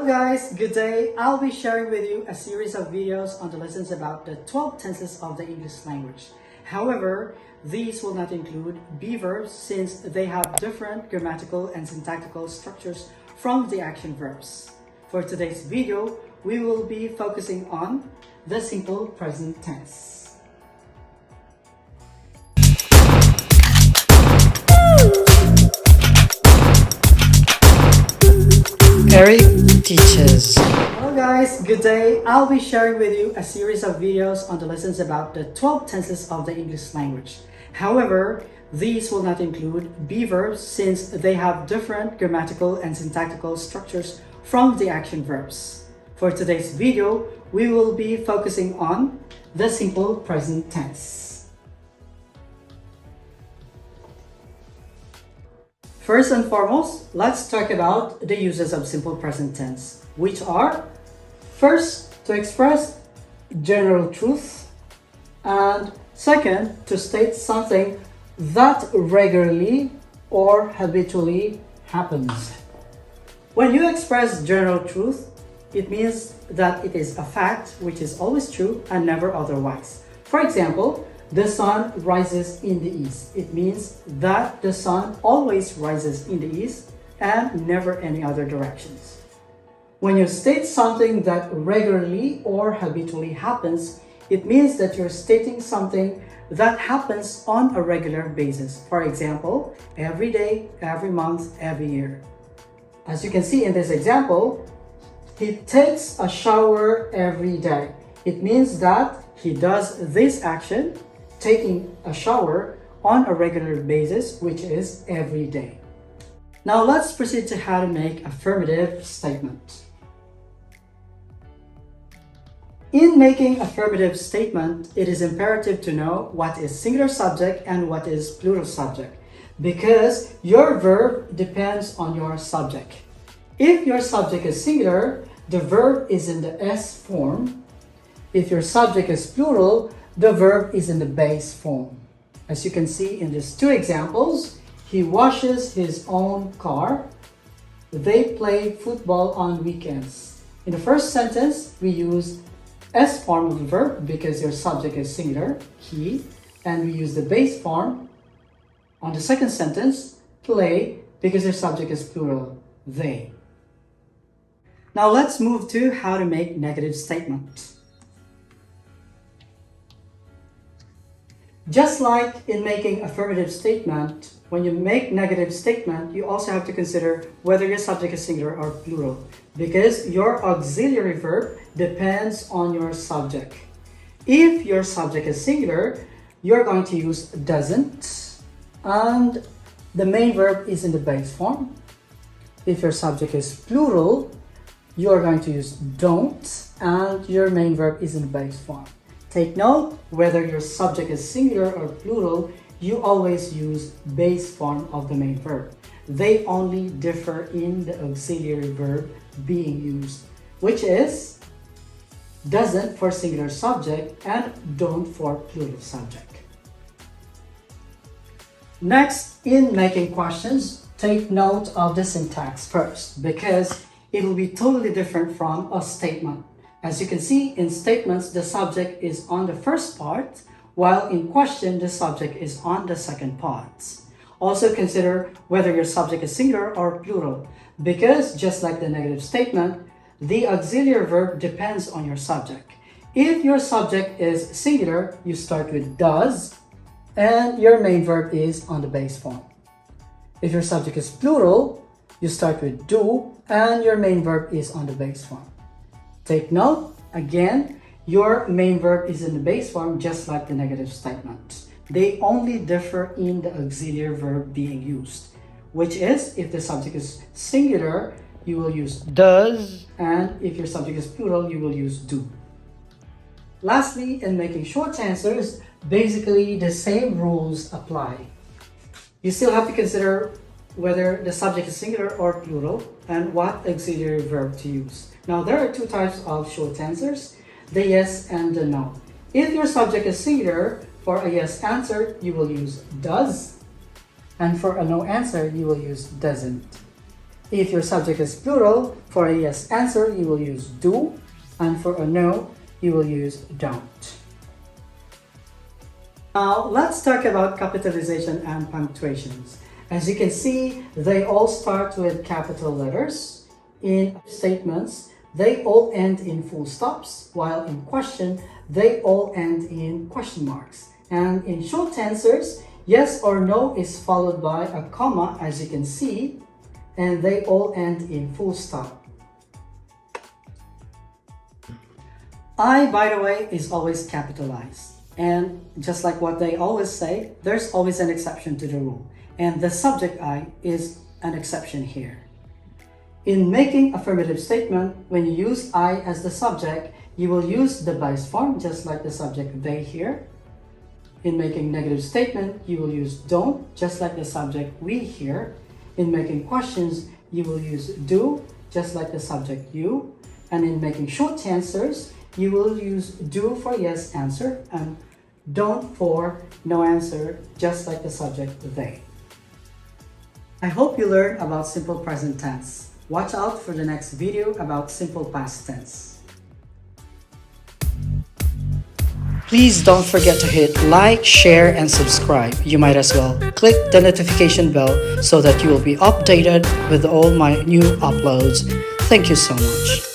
Hello guys, good day. I'll be sharing with you a series of videos on the lessons about the 12 tenses of the English language. However, these will not include be verbs since they have different grammatical and syntactical structures from the action verbs. For today's video, we will be focusing on the simple present tense. Eric teaches. Hello guys, good day. I'll be sharing with you a series of videos on the lessons about the 12 tenses of the English language. However, these will not include be verbs since they have different grammatical and syntactical structures from the action verbs. For today's video, we will be focusing on the simple present tense. First and foremost, let's talk about the uses of simple present tense, which are first, to express general truth, and second, to state something that regularly or habitually happens. When you express general truth, it means that it is a fact which is always true and never otherwise. For example, the sun rises in the east. It means that the sun always rises in the east and never any other directions. When you state something that regularly or habitually happens, it means that you're stating something that happens on a regular basis. For example, every day, every month, every year. As you can see in this example, he takes a shower every day. It means that he does this action, taking a shower, on a regular basis, which is every day. Now let's proceed to how to make affirmative statement. In making affirmative statement, it is imperative to know what is singular subject and what is plural subject, because your verb depends on your subject. If your subject is singular, the verb is in the S form. If your subject is plural, the verb is in the base form. As you can see in these two examples, he washes his own car. They play football on weekends. In the first sentence, we use S form of the verb because your subject is singular, he, and we use the base form. On the second sentence, play, because your subject is plural, they. Now let's move to how to make negative statement. Just like in making affirmative statement, when you make negative statement, you also have to consider whether your subject is singular or plural, because your auxiliary verb depends on your subject. If your subject is singular, you're going to use doesn't, and the main verb is in the base form. If your subject is plural, you're going to use don't, and your main verb is in the base form. Take note, whether your subject is singular or plural, you always use base form of the main verb. They only differ in the auxiliary verb being used, which is doesn't for singular subject and don't for plural subject. Next, in making questions, take note of the syntax first, because it will be totally different from a statement. As you can see, in statements, the subject is on the first part, while in question, the subject is on the second part. Also consider whether your subject is singular or plural, because just like the negative statement, the auxiliary verb depends on your subject. If your subject is singular, you start with does, and your main verb is on the base form. If your subject is plural, you start with do, and your main verb is on the base form. Take note, again, your main verb is in the base form just like the negative statement. They only differ in the auxiliary verb being used, which is if the subject is singular, you will use does, and if your subject is plural, you will use do. Lastly, in making short answers, basically the same rules apply. You still have to consider whether the subject is singular or plural and what auxiliary verb to use. Now, there are two types of short answers, the yes and the no. If your subject is singular, for a yes answer, you will use does, and for a no answer, you will use doesn't. If your subject is plural, for a yes answer, you will use do, and for a no, you will use don't. Now, let's talk about capitalization and punctuations. As you can see, they all start with capital letters. In statements, they all end in full stops, while in question, they all end in question marks. And in short answers, yes or no is followed by a comma, as you can see, and they all end in full stop. I, by the way, is always capitalized. And just like what they always say, there's always an exception to the rule. And the subject I is an exception here. In making affirmative statement, when you use I as the subject, you will use the base form, just like the subject they here. In making negative statement, you will use don't, just like the subject we here. In making questions, you will use do, just like the subject you. And in making short answers, you will use do for yes answer and don't for no answer, just like the subject they. I hope you learned about simple present tense. Watch out for the next video about simple past tense. Please don't forget to hit like, share, and subscribe. You might as well click the notification bell so that you will be updated with all my new uploads. Thank you so much.